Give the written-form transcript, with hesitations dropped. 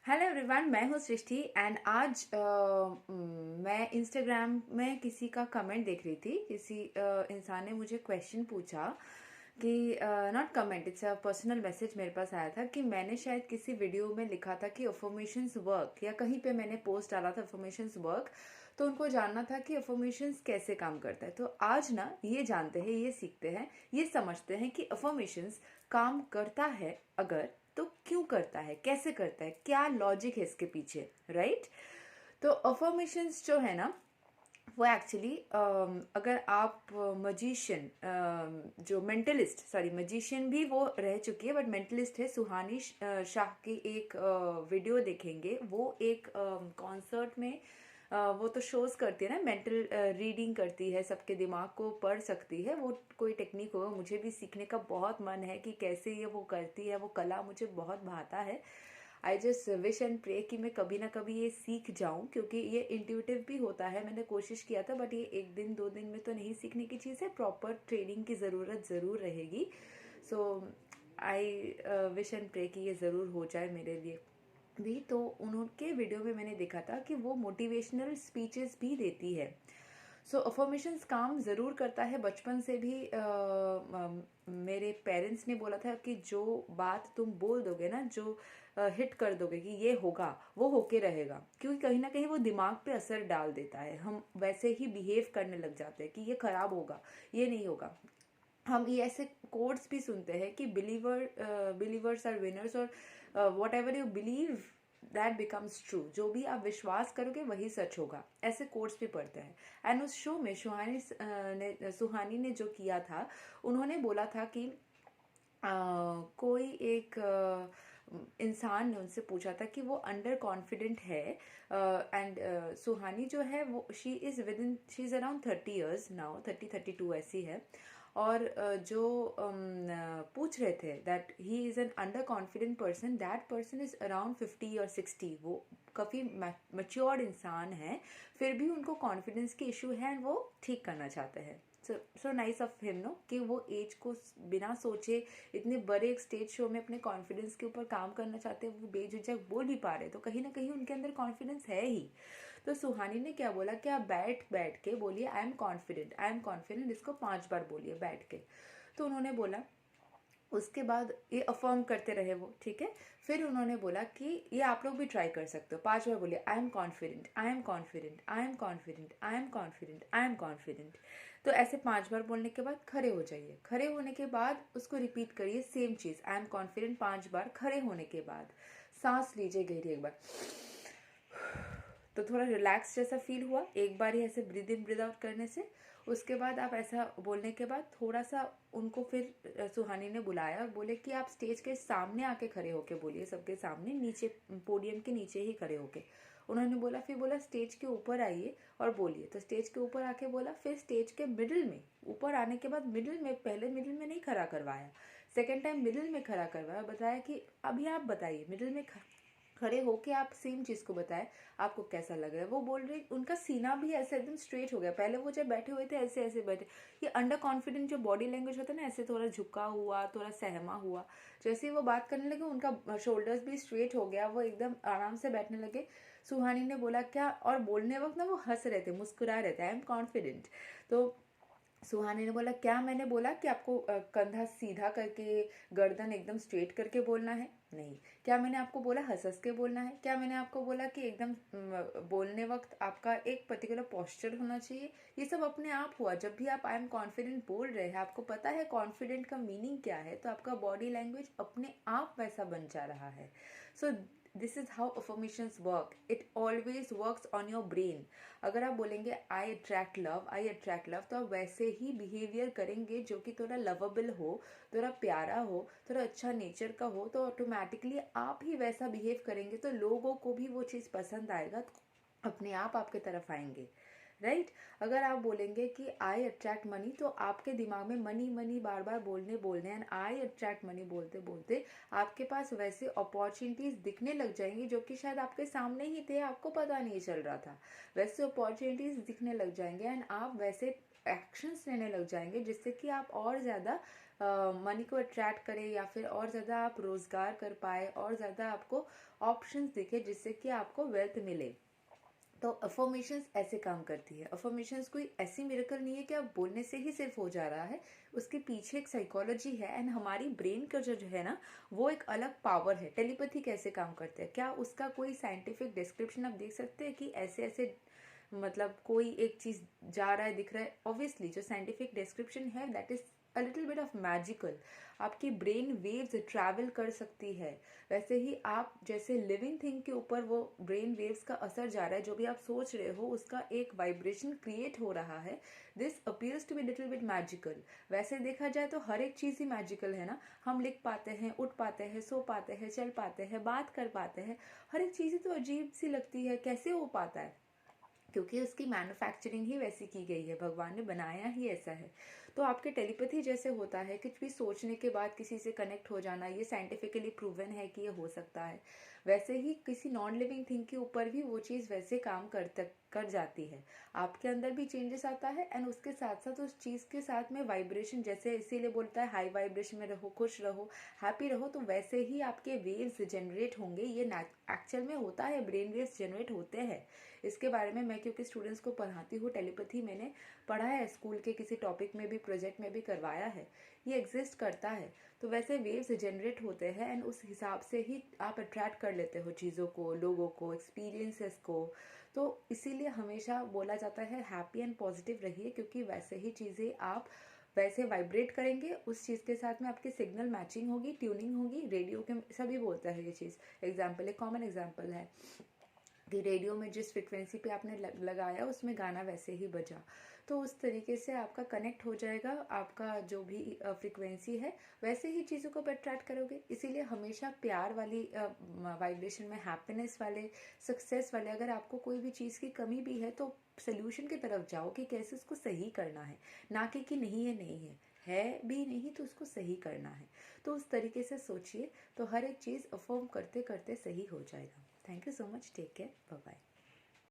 Hello everyone, मैं हूँ सृष्टि and आज मैं इंस्टाग्राम में किसी का कमेंट देख रही थी। किसी इंसान ने मुझे क्वेश्चन पूछा कि not comment, it's a personal message मेरे पास आया था कि मैंने शायद किसी वीडियो में लिखा था कि अफर्मेशंस वर्क, या कहीं पे मैंने पोस्ट डाला था अफर्मेशंस वर्क। तो उनको जानना था कि अफर्मेशंस कैसे काम करता है। तो आज ना ये जानते हैं, ये सीखते हैं, ये समझते हैं कि अफर्मेशंस काम करता है अगर, तो क्यों करता है, कैसे करता है, क्या लॉजिक है इसके पीछे, राइट। तो अफर्मेशंस जो है ना, वो एक्चुअली अगर आप मजिशियन, जो मेंटलिस्ट, सॉरी मजिशियन भी वो रह चुकी है बट मेंटलिस्ट है, सुहानी शाह की एक वीडियो देखेंगे। वो एक कॉन्सर्ट में वो तो शोज करती है ना, मेंटल रीडिंग करती है, सबके दिमाग को पढ़ सकती है। वो कोई टेक्निक होगा, मुझे भी सीखने का बहुत मन है कि कैसे ये वो करती है, वो कला मुझे बहुत भाता है। I just wish and pray कि मैं कभी ना कभी ये सीख जाऊं, क्योंकि ये इंट्यूटिव भी होता है। मैंने कोशिश किया था बट ये एक दिन दो दिन में तो नहीं सीखने की चीज़ है, प्रॉपर ट्रेनिंग की ज़रूरत ज़रूर रहेगी। सो आई विश एंड प्रे कि ये ज़रूर हो जाए मेरे लिए भी। तो उनके वीडियो में मैंने देखा था कि वो मोटिवेशनल स्पीचेस भी देती है। सो अफर्मेशंस काम ज़रूर करता है। बचपन से भी मेरे पेरेंट्स ने बोला था कि जो बात तुम बोल दोगे ना, जो हिट कर दोगे कि ये होगा, वो होके रहेगा, क्योंकि कहीं ना कहीं वो दिमाग पे असर डाल देता है। हम वैसे ही बिहेव करने लग जाते हैं कि ये खराब होगा, ये नहीं होगा। हम ये ऐसे कोड्स भी सुनते हैं कि बिलीवर्स आर विनर्स, और what ever you believe that becomes true. जो भी आप विश्वास करोगे वही सच होगा, ऐसे कोड्स भी पढ़ते हैं। एंड उस शो में सुहानी ने जो किया था, उन्होंने बोला था कि कोई एक इंसान ने उनसे पूछा था कि वो अंडर कॉन्फिडेंट है। एंड सुहानी जो है वो she is around 30 years now, 32 ऐसी है। और जो पूछ रहे थे that he is an under confident person, that person is around 50 और 60। वो काफ़ी मच्योर्ड इंसान है, फिर भी उनको कॉन्फिडेंस की इशू है एंड वो ठीक करना चाहते हैं। So nice of him no, कि वो एज को बिना सोचे इतने बड़े एक स्टेज शो में अपने कॉन्फिडेंस के ऊपर काम करना चाहते हैं। वो बेझिझक बोल भी पा रहे, तो कहीं ना कहीं उनके अंदर कॉन्फिडेंस है ही। तो सुहानी ने क्या बोला कि आप बैठ बैठ के बोलिए I am confident, I am confident, इसको 5 बार बोलिए बैठ के। तो उन्होंने बोला, उसके बाद ये अफर्म करते रहे वो, ठीक है। फिर उन्होंने बोला कि ये आप लोग भी ट्राई कर सकते हो, 5 बार बोलिए I am confident, I am confident, I am confident, I am confident, I am confident. तो ऐसे 5 बार बोलने के बाद खड़े हो जाइए। खड़े होने के बाद उसको रिपीट करिए, same cheese, I am confident 5 बार। खड़े होने के बाद सांस लीजिए गहरी एक बार, तो थोड़ा रिलैक्स जैसा फील हुआ एक बार ही ऐसे ब्रीद इन ब्रीद आउट करने से। उसके बाद आप ऐसा बोलने के बाद थोड़ा सा उनको फिर सुहानी ने बुलाया और बोले कि आप स्टेज के सामने आके खड़े होके बोलिए, सबके सामने, नीचे पोडियम के नीचे ही खड़े होके। उन्होंने बोला, फिर बोला स्टेज के ऊपर आइए और बोलिए। तो स्टेज के ऊपर आके बोला, फिर स्टेज के मिडिल में, ऊपर आने के बाद मिडिल में, पहले मिडिल में नहीं खड़ा करवाया, सेकेंड टाइम मिडिल में खड़ा करवाया, बताया कि अभी आप बताइए, मिडिल में खड़े होके आप सेम चीज को बताए, आपको कैसा लग रहा है। वो बोल रही, उनका सीना भी ऐसे एकदम स्ट्रेट हो गया। पहले वो जब बैठे हुए थे ऐसे ऐसे बैठे, ये अंडर कॉन्फिडेंट जो बॉडी लैंग्वेज होता है ना, ऐसे थोड़ा झुका हुआ, थोड़ा सहमा हुआ। जैसे ही वो बात करने लगे, उनका शोल्डर्स भी स्ट्रेट हो गया, वो एकदम आराम से बैठने लगे। सुहानी ने बोला क्या, और बोलने वक्त ना वो हंस रहे थे, मुस्कुरा रहे थे, आई एम कॉन्फिडेंट। तो सुहानी ने बोला, क्या मैंने बोला कि आपको कंधा सीधा करके, गर्दन एकदम स्ट्रेट करके बोलना है? नहीं। क्या मैंने आपको बोला हंस हंस के बोलना है? क्या मैंने आपको बोला कि एकदम बोलने वक्त आपका एक पर्टिकुलर पोस्चर होना चाहिए? ये सब अपने आप हुआ। जब भी आप आई एम कॉन्फिडेंट बोल रहे हैं, आपको पता है कॉन्फिडेंट का मीनिंग क्या है, तो आपका बॉडी लैंग्वेज अपने आप वैसा बन जा रहा है। So this is how affirmations work, it always works on your brain. अगर आप बोलेंगे आई अट्रैक्ट लव, आई अट्रैक्ट लव, तो आप वैसे ही बिहेवियर करेंगे जो कि थोड़ा लवेबल हो, थोड़ा प्यारा हो, थोड़ा अच्छा नेचर का हो, तो ऑटोमेटिकली आप ही वैसा बिहेव करेंगे, तो लोगों को भी वो चीज़ पसंद आएगा, तो अपने आप आपके तरफ आएंगे, राइट। अगर आप बोलेंगे कि आई अट्रैक्ट मनी, तो आपके दिमाग में मनी मनी बार बार बोलने बोलने, एंड आई अट्रैक्ट मनी बोलते बोलते आपके पास वैसे अपॉर्चुनिटीज दिखने लग जाएंगी जो कि शायद आपके सामने ही थे, आपको पता नहीं चल रहा था। वैसे अपॉर्चुनिटीज दिखने लग जाएंगे एंड आप वैसे एक्शंस लेने लग जाएंगे जिससे कि आप और ज़्यादा मनी को अट्रैक्ट करें, या फिर और ज़्यादा आप रोज़गार कर पाए, और ज़्यादा आपको ऑप्शंस दिखे जिससे कि आपको वेल्थ मिले। तो अफर्मेशंस ऐसे काम करती है। अफर्मेशंस कोई ऐसी मिरेकल नहीं है कि आप बोलने से ही सिर्फ हो जा रहा है, उसके पीछे एक साइकोलॉजी है। एंड हमारी ब्रेन का जो है ना, वो एक अलग पावर है। टेलीपैथी कैसे काम करते हैं, क्या उसका कोई साइंटिफिक डिस्क्रिप्शन आप देख सकते हैं कि ऐसे ऐसे मतलब कोई एक चीज जा रहा है, दिख रहा है? ऑब्वियसली जो साइंटिफिक डिस्क्रिप्शन है that is a little bit of magical. आपकी ब्रेन वेव्स ट्रैवल कर सकती है। वैसे ही आप जैसे लिविंग थिंग के ऊपर वो ब्रेन वेव्स का असर जा रहा है, जो भी आप सोच रहे हो उसका एक वाइब्रेशन क्रिएट हो रहा है। This appears to be little bit magical. वैसे देखा जाए तो हर एक चीज ही मैजिकल है ना। हम लिख पाते हैं, उठ पाते हैं, सो पाते हैं, चल पाते हैं, बात कर पाते हैं। हर एक चीज तो अजीब सी लगती है, कैसे हो पाता है? क्योंकि उसकी मैन्युफैक्चरिंग ही वैसी की गई है, भगवान ने बनाया ही ऐसा है। तो आपके टेलीपैथी जैसे होता है, कुछ भी सोचने के बाद किसी से कनेक्ट हो जाना, ये साइंटिफिकली प्रूवन है कि ये हो सकता है। वैसे ही किसी नॉन लिविंग थिंग के ऊपर भी वो चीज़ वैसे काम कर जाती है। आपके अंदर भी चेंजेस आता है, एंड उसके साथ साथ उस चीज़ के साथ में वाइब्रेशन, जैसे इसीलिए बोलता है हाई वाइब्रेशन में रहो, खुश रहो, हैप्पी रहो, तो वैसे ही आपके वेव्स जनरेट होंगे। ये एक्चुअल में होता है, ब्रेन वेव्स जनरेट होते हैं। इसके बारे में मैं क्योंकि स्टूडेंट्स को पढ़ाती हूँ, टेलीपैथी मैंने पढ़ा है, स्कूल के किसी टॉपिक में भी, प्रोजेक्ट में भी करवाया है। ये एग्जिस्ट करता है। तो वैसे वेव्स जनरेट होते हैं, एंड उस हिसाब से ही आप अट्रैक्ट कर लेते हो चीज़ों को, लोगों को, एक्सपीरियंसेस को। तो इसीलिए हमेशा बोला जाता है हैप्पी एंड पॉजिटिव रहिए, क्योंकि वैसे ही चीज़ें आप वैसे वाइब्रेट करेंगे, उस चीज़ के साथ में आपकी सिग्नल मैचिंग होगी, ट्यूनिंग होगी। रेडियो के सभी बोलता है ये चीज़। एग्जाम्पल, एक कॉमन एग्जाम्पल है कि रेडियो में जिस फ्रिक्वेंसी पे आपने लगाया उसमें गाना वैसे ही बजा। तो उस तरीके से आपका कनेक्ट हो जाएगा, आपका जो भी फ्रिक्वेंसी है वैसे ही चीज़ों को अट्रैक्ट करोगे। इसीलिए हमेशा प्यार वाली वाइब्रेशन में, हैप्पीनेस वाले, सक्सेस वाले, अगर आपको कोई भी चीज़ की कमी भी है तो सोल्यूशन की तरफ जाओ कि कैसे उसको सही करना है, ना कि नहीं है, नहीं है भी नहीं तो उसको सही करना है। तो उस तरीके से सोचिए, तो हर एक चीज़ अफर्म करते करते सही हो जाएगा। Thank you so much. Take care. Bye bye.